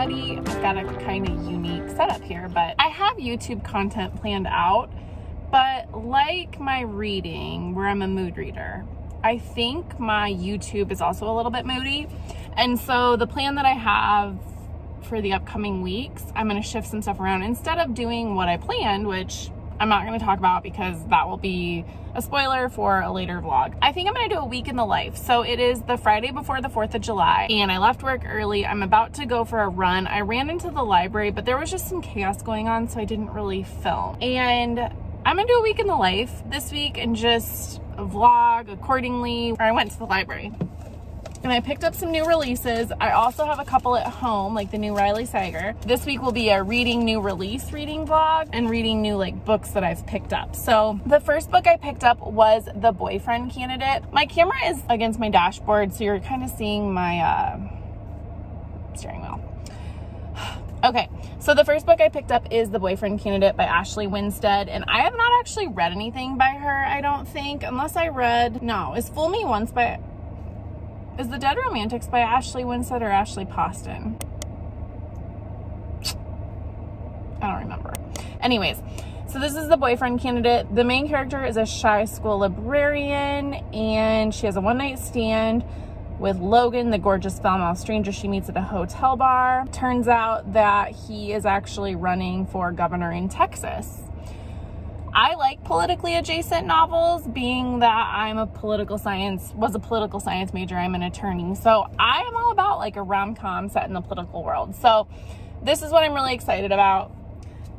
already. I've got a kind of unique setup here, but I have YouTube content planned out. But like my reading, where I'm a mood reader, I think my YouTube is also a little bit moody. And so the plan that I have for the upcoming weeks, I'm going to shift some stuff around. Instead of doing what I planned, which I'm not going to talk about because that will be a spoiler for a later vlog. I think I'm going to do a week in the life. So it is the Friday before the 4th of July and I left work early. I'm about to go for a run. I ran into the library, but there was just some chaos going on, so I didn't really film. And I'm going to do a week in the life this week and just vlog accordingly. I went to the library and I picked up some new releases. I also have a couple at home, like the new Riley Sager. This week will be a reading new release reading vlog and reading new like books that I've picked up. So the first book I picked up was The Boyfriend Candidate. My camera is against my dashboard, so you're kind of seeing my steering wheel. Okay, so the first book I picked up is The Boyfriend Candidate by Ashley Winstead, and I have not actually read anything by her, I don't think, unless I read, no, is Fool Me Once by... Is The Dead Romantics by Ashley Winstead or Ashley Poston? I don't remember. Anyways, so this is The Boyfriend Candidate. The main character is a shy school librarian, and she has a one-night stand with Logan, the gorgeous female stranger she meets at a hotel bar. Turns out that he is actually running for governor in Texas. I like politically adjacent novels, being that I'm a political science major. I'm an attorney. So I am all about like a rom-com set in the political world. So this is what I'm really excited about.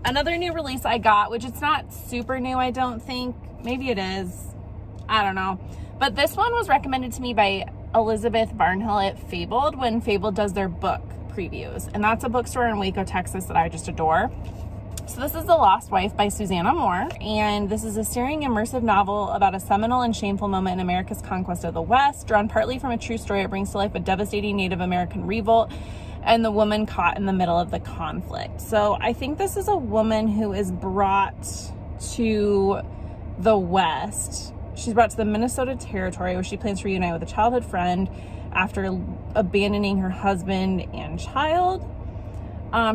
Another new release I got, which it's not super new, I don't think. Maybe it is. I don't know. But this one was recommended to me by Elizabeth Barnhill at Fabled when Fabled does their book previews. And that's a bookstore in Waco, Texas that I just adore. So this is The Lost Wife by Susanna Moore, and this is a stirring, immersive novel about a seminal and shameful moment in America's conquest of the West. Drawn partly from a true story, it brings to life a devastating Native American revolt and the woman caught in the middle of the conflict. So I think this is a woman who is brought to the West. She's brought to the Minnesota Territory, where she plans to reunite with a childhood friend after abandoning her husband and child.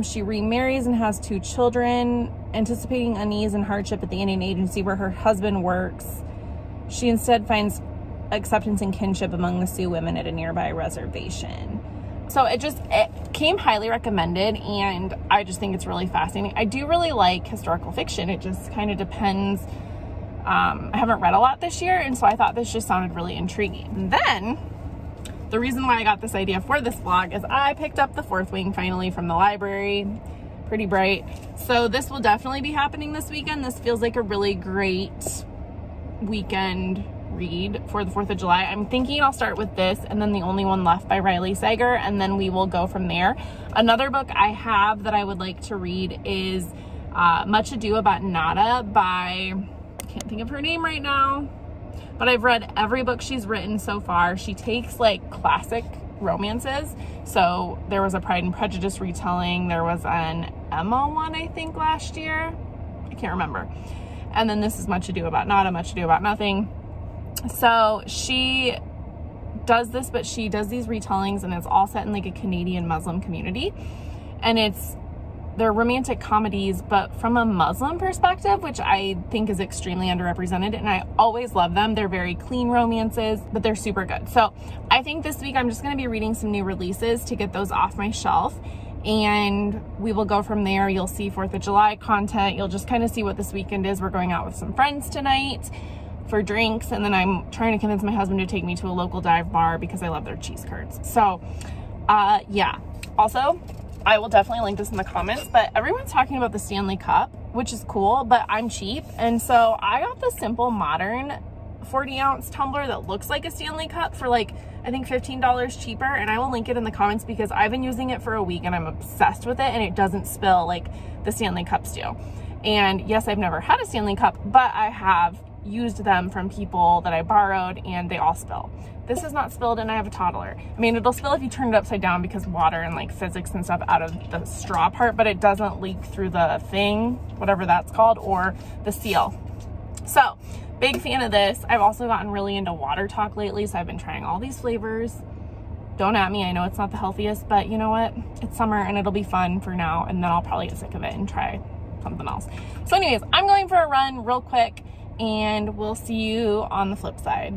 She remarries and has 2 children. Anticipating unease and hardship at the Indian agency where her husband works, she instead finds acceptance and kinship among the Sioux women at a nearby reservation. So it came highly recommended, and I just think it's really fascinating. I do really like historical fiction. It just kind of depends. I haven't read a lot this year, and so I thought this just sounded really intriguing. And then the reason why I got this idea for this vlog is I picked up The Fourth Wing finally from the library. Pretty bright. So this will definitely be happening this weekend. This feels like a really great weekend read for the 4th of July. I'm thinking I'll start with this and then The Only One Left by Riley Sager, and then we will go from there. Another book I have that I would like to read is Much Ado About Nada by, I can't think of her name right now, but I've read every book she's written so far. She takes like classic romances. So there was a Pride and Prejudice retelling. There was an Emma one, I think, last year. I can't remember. And then this is Much Ado About Nada, Much Ado About Nothing. So she does this, but she does these retellings, and it's all set in like a Canadian Muslim community. And they're romantic comedies, but from a Muslim perspective, which I think is extremely underrepresented, and I always love them. They're very clean romances, but they're super good. So I think this week I'm just going to be reading some new releases to get those off my shelf, and we will go from there. You'll see 4th of July content. You'll just kind of see what this weekend is. We're going out with some friends tonight for drinks, and then I'm trying to convince my husband to take me to a local dive bar because I love their cheese curds. So yeah. Also, I will definitely link this in the comments, but everyone's talking about the Stanley Cup, which is cool, but I'm cheap. And so I got the Simple Modern 40-ounce tumbler that looks like a Stanley Cup for like, I think $15 cheaper. And I will link it in the comments because I've been using it for a week and I'm obsessed with it, and it doesn't spill like the Stanley Cups do. And yes, I've never had a Stanley Cup, but I have used them from people that I borrowed and they all spill. This is not spilled, and I have a toddler. I mean, it'll spill if you turn it upside down because water and like physics and stuff out of the straw part, but it doesn't leak through the thing, whatever that's called, or the seal. So big fan of this. I've also gotten really into Water Talk lately, so I've been trying all these flavors. Don't at me. I know it's not the healthiest, but you know what? It's summer and it'll be fun for now, and then I'll probably get sick of it and try something else. So anyways, I'm going for a run real quick, and we'll see you on the flip side.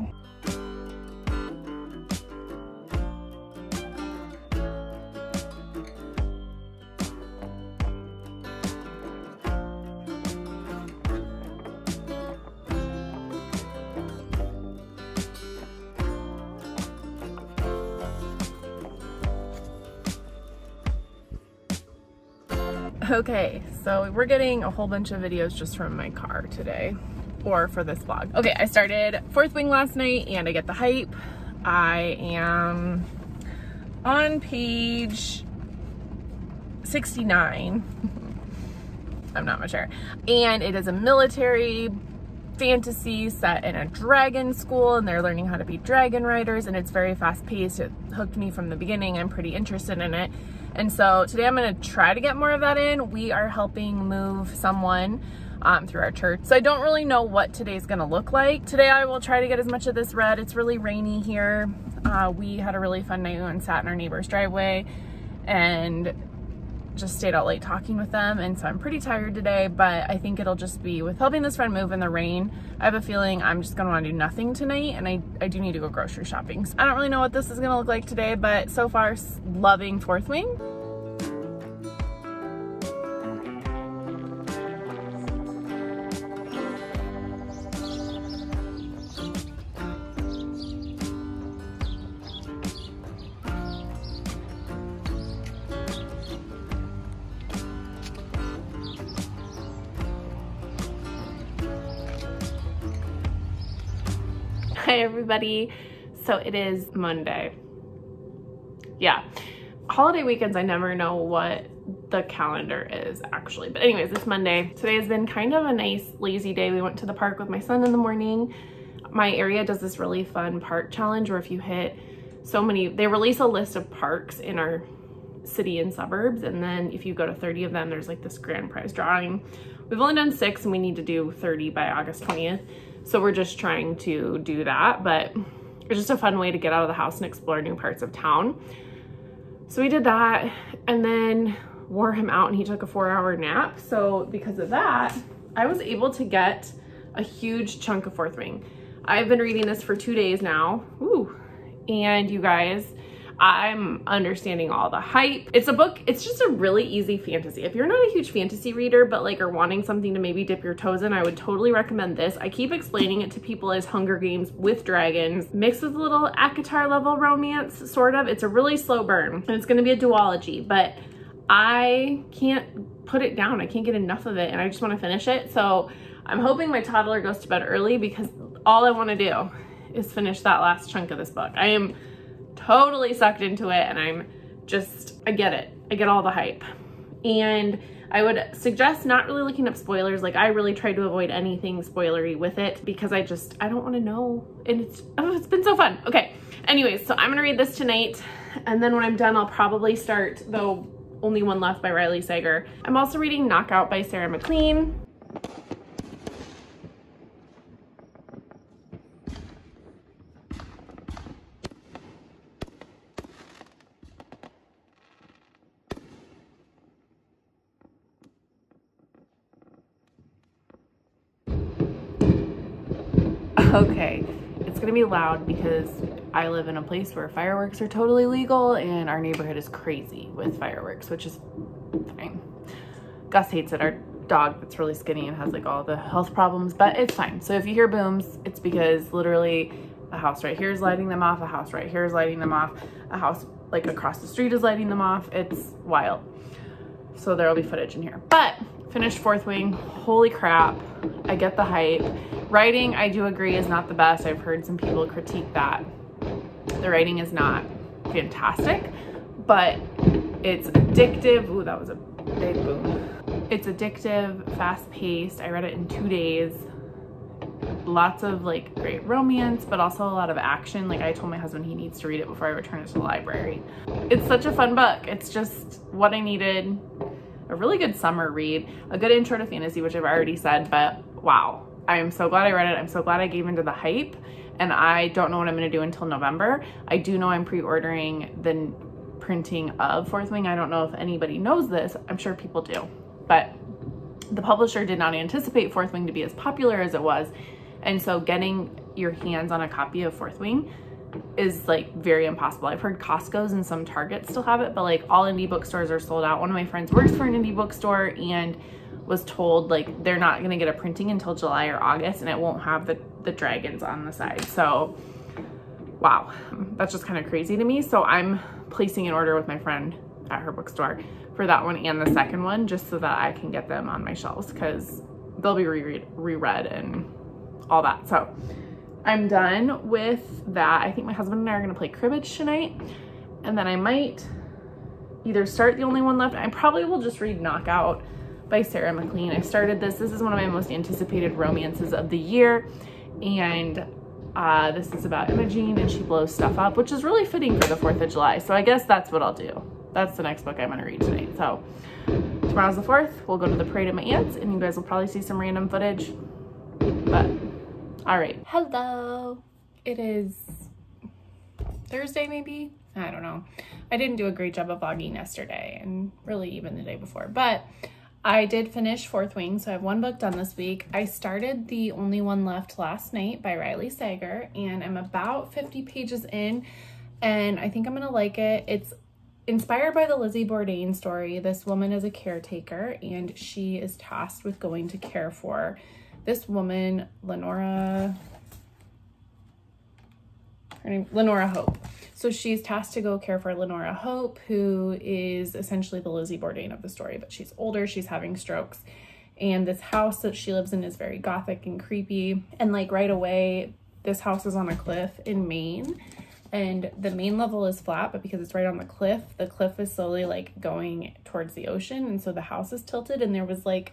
Okay, so we're getting a whole bunch of videos just from my car today, or for this vlog. Okay, I started Fourth Wing last night and I get the hype. I am on page 69. I'm not mature. And it is a military fantasy set in a dragon school, and they're learning how to be dragon riders, and it's very fast paced. It hooked me from the beginning. I'm pretty interested in it. And so today I'm gonna try to get more of that in. We are helping move someone through our church. So I don't really know what today's gonna look like. Today I will try to get as much of this read. It's really rainy here. We had a really fun night and sat in our neighbor's driveway and just stayed out late talking with them. And so I'm pretty tired today, but I think it'll just be with helping this friend move in the rain. I have a feeling I'm just gonna wanna do nothing tonight, and I do need to go grocery shopping. So I don't really know what this is gonna look like today, but so far loving Fourth Wing. Hi everybody. So it is Monday. Yeah. Holiday weekends, I never know what the calendar is actually. But anyways, it's Monday. Today has been kind of a nice lazy day. We went to the park with my son in the morning. My area does this really fun park challenge where if you hit so many, they release a list of parks in our city and suburbs, and then if you go to 30 of them, there's like this grand prize drawing. We've only done 6 and we need to do 30 by August 20th. So we're just trying to do that, but it's just a fun way to get out of the house and explore new parts of town. So we did that and then wore him out and he took a 4-hour nap. So because of that, I was able to get a huge chunk of Fourth Wing. I've been reading this for 2 days now. Ooh. And you guys, I'm understanding all the hype. It's a book, it's just a really easy fantasy. If you're not a huge fantasy reader, but like are wanting something to maybe dip your toes in, I would totally recommend this. I keep explaining it to people as Hunger Games with dragons, mixed with a little ACOTAR level romance, sort of. It's a really slow burn, and it's gonna be a duology, but I can't put it down. I can't get enough of it, and I just wanna finish it. So I'm hoping my toddler goes to bed early because all I wanna do is finish that last chunk of this book. I am totally sucked into it, and I get it. I get all the hype. And I would suggest not really looking up spoilers. Like I really tried to avoid anything spoilery with it because I don't want to know. And it's been so fun. Okay. Anyways, so I'm going to read this tonight. And then when I'm done, I'll probably start, though only one left, by Riley Sager. I'm also reading Knockout by Sarah MacLean. Okay, it's gonna be loud because I live in a place where fireworks are totally legal and our neighborhood is crazy with fireworks, which is fine. Gus hates it, our dog that's really skinny and has like all the health problems, but it's fine. So if you hear booms, it's because literally a house right here is lighting them off, a house right here is lighting them off, a house like across the street is lighting them off. It's wild. So there'll be footage in here. But finished Fourth Wing, holy crap, I get the hype. Writing, I do agree, is not the best. I've heard some people critique that. The writing is not fantastic, but it's addictive. Ooh, that was a big boom. It's addictive, fast-paced. I read it in 2 days. Lots of like great romance, but also a lot of action. Like I told my husband he needs to read it before I return it to the library. It's such a fun book. It's just what I needed. A really good summer read, a good intro to fantasy, which I've already said, but wow. I am so glad I read it. I'm so glad I gave into the hype. and I don't know what I'm going to do until November. I do know I'm pre-ordering the printing of Fourth Wing. I don't know if anybody knows this. I'm sure people do, but the publisher did not anticipate Fourth Wing to be as popular as it was. And so getting your hands on a copy of Fourth Wing is like very impossible. I've heard Costco's and some Targets still have it, but like all indie bookstores are sold out. One of my friends works for an indie bookstore and was told like they're not going to get a printing until July or August, and it won't have the dragons on the side. So wow, that's just kind of crazy to me. So I'm placing an order with my friend at her bookstore for that one and the second one, just so that I can get them on my shelves, because they'll be reread and all that. So I'm done with that. I think my husband and I are going to play cribbage tonight, and then I might either start The Only One Left. I probably will just read Knockout by Sarah MacLean. I started this. This is one of my most anticipated romances of the year, and this is about Imogene, and she blows stuff up, which is really fitting for the 4th of July. So I guess that's what I'll do. That's the next book I'm going to read tonight. So tomorrow's the 4th. We'll go to the parade at my aunt's, and you guys will probably see some random footage. But all right. Hello. It is Thursday, maybe? I don't know. I didn't do a great job of vlogging yesterday, and really even the day before, but I did finish Fourth Wing, so I have one book done this week. I started The Only One Left last night by Riley Sager, and I'm about 50 pages in, and I think I'm gonna like it. It's inspired by the Lizzie Bourdain story. This woman is a caretaker, and she is tasked with going to care for this woman, Lenora Hope. So she's tasked to go care for Lenora Hope, who is essentially the Lizzie Bourdain of the story, but she's older, she's having strokes. And this house that she lives in is very gothic and creepy. And like right away, this house is on a cliff in Maine, and the main level is flat, but because it's right on the cliff is slowly like going towards the ocean. And so the house is tilted, and there was like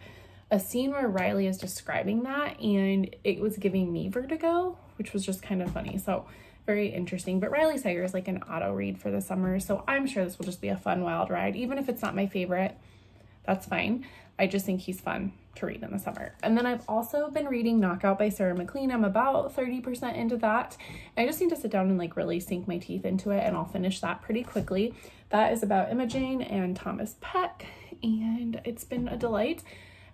a scene where Riley is describing that, and it was giving me vertigo, which was just kind of funny. So very interesting. But Riley Sager is like an auto read for the summer, so I'm sure this will just be a fun wild ride. Even if it's not my favorite, that's fine. I just think he's fun to read in the summer. And then I've also been reading Knockout by Sarah MacLean. I'm about 30% into that. I just need to sit down and like really sink my teeth into it, and I'll finish that pretty quickly. That is about Imogene and Thomas Peck, and it's been a delight.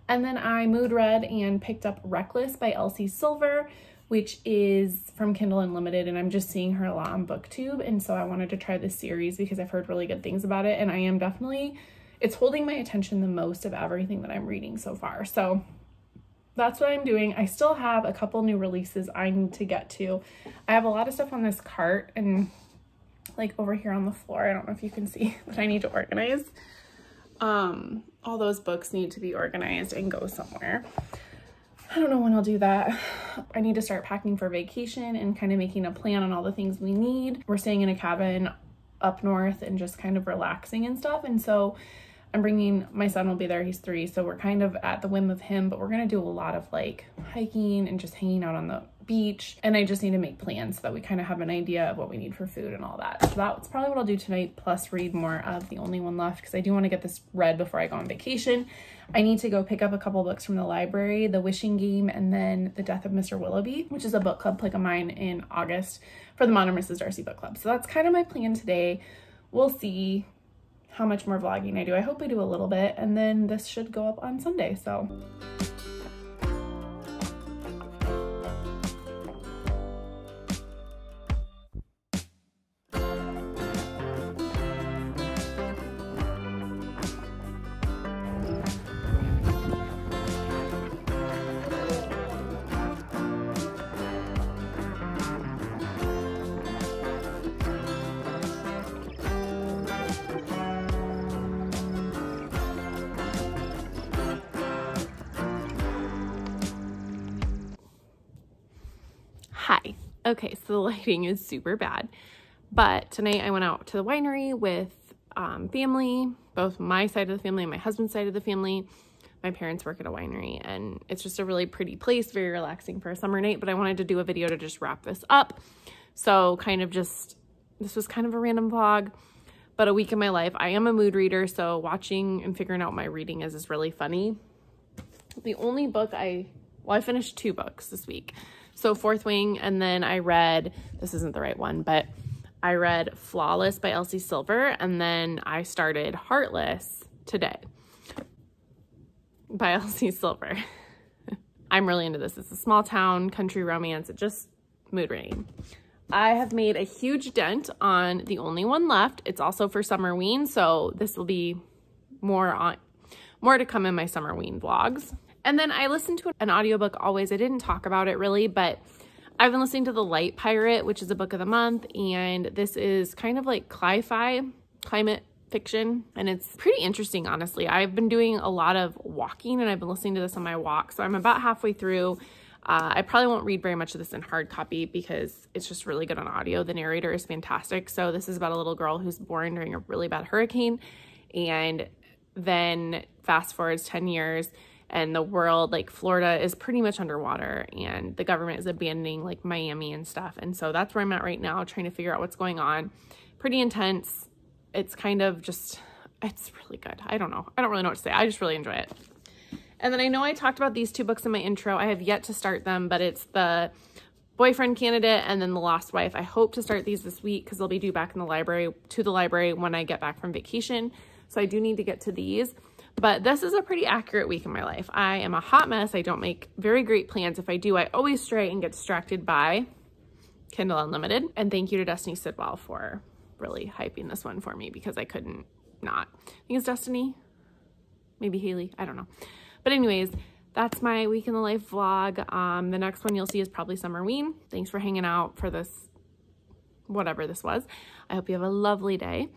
And then I mood read and picked up Reckless by Elsie Silver, which is from Kindle Unlimited, and I'm just seeing her a lot on BookTube, and so I wanted to try this series because I've heard really good things about it, and I am definitely, it's holding my attention the most of everything that I'm reading so far. So that's what I'm doing. I still have a couple new releases I need to get to. I have a lot of stuff on this cart and like over here on the floor. I don't know if you can see that I need to organize. All those books need to be organized and go somewhere. I don't know when I'll do that. I need to start packing for vacation and kind of making a plan on all the things we need. We're staying in a cabin up north and just kind of relaxing and stuff. And so I'm bringing, my son will be there, he's 3, so we're kind of at the whim of him, but we're gonna do a lot of like hiking and just hanging out on the beach. And I just need to make plans so that we kind of have an idea of what we need for food and all that. So that's probably what I'll do tonight, plus read more of The Only One Left, because I do want to get this read before I go on vacation. I need to go pick up a couple books from the library, The Wishing Game and then The Death of Mr. Willoughby, which is a book club pick of mine in August for the Modern Mrs. Darcy book club. So that's kind of my plan today. We'll see how much more vlogging I do. I hope I do a little bit, and then this should go up on Sunday. So hi. Okay, so the lighting is super bad, but tonight I went out to the winery with family, both my side of the family and my husband's side of the family. My parents work at a winery, and it's just a really pretty place, very relaxing for a summer night, but I wanted to do a video to just wrap this up. So kind of just, this was kind of a random vlog, but a week in my life. I am a mood reader, so watching and figuring out what my reading is really funny. The only book I finished 2 books this week. So Fourth Wing, and then I read, this isn't the right one, but I read Flawless by Elsie Silver, and then I started Heartless today by Elsie Silver. I'm really into this. It's a small town country romance. It just mood ringing. I have made a huge dent on The Only One Left. It's also for Summerween, so this will be more to come in my Summerween vlogs. And then I listened to an audiobook always. I didn't talk about it really, but I've been listening to The Light Pirate, which is a book of the month, and this is kind of like cli-fi, climate fiction, and it's pretty interesting, honestly. I've been doing a lot of walking, and I've been listening to this on my walk, so I'm about halfway through. I probably won't read very much of this in hard copy because it's just really good on audio. The narrator is fantastic. So this is about a little girl who's born during a really bad hurricane, and then fast forwards 10 years, and the world, like Florida, is pretty much underwater, and the government is abandoning like Miami and stuff. And so that's where I'm at right now, trying to figure out what's going on. Pretty intense. It's kind of just, it's really good. I don't know. I don't really know what to say. I just really enjoy it. And then I know I talked about these two books in my intro. I have yet to start them, but it's The Boyfriend Candidate and then The Lost Wife. I hope to start these this week because they'll be due back in the library when I get back from vacation. So I do need to get to these. But this is a pretty accurate week in my life. I am a hot mess. I don't make very great plans. If I do, I always stray and get distracted by Kindle Unlimited. And thank you to Destiny Sidwell for really hyping this one for me because I couldn't not. I think it's Destiny, maybe Haley, I don't know. But anyways, that's my week in the life vlog. The next one you'll see is probably Summerween. Thanks for hanging out for this, whatever this was. I hope you have a lovely day.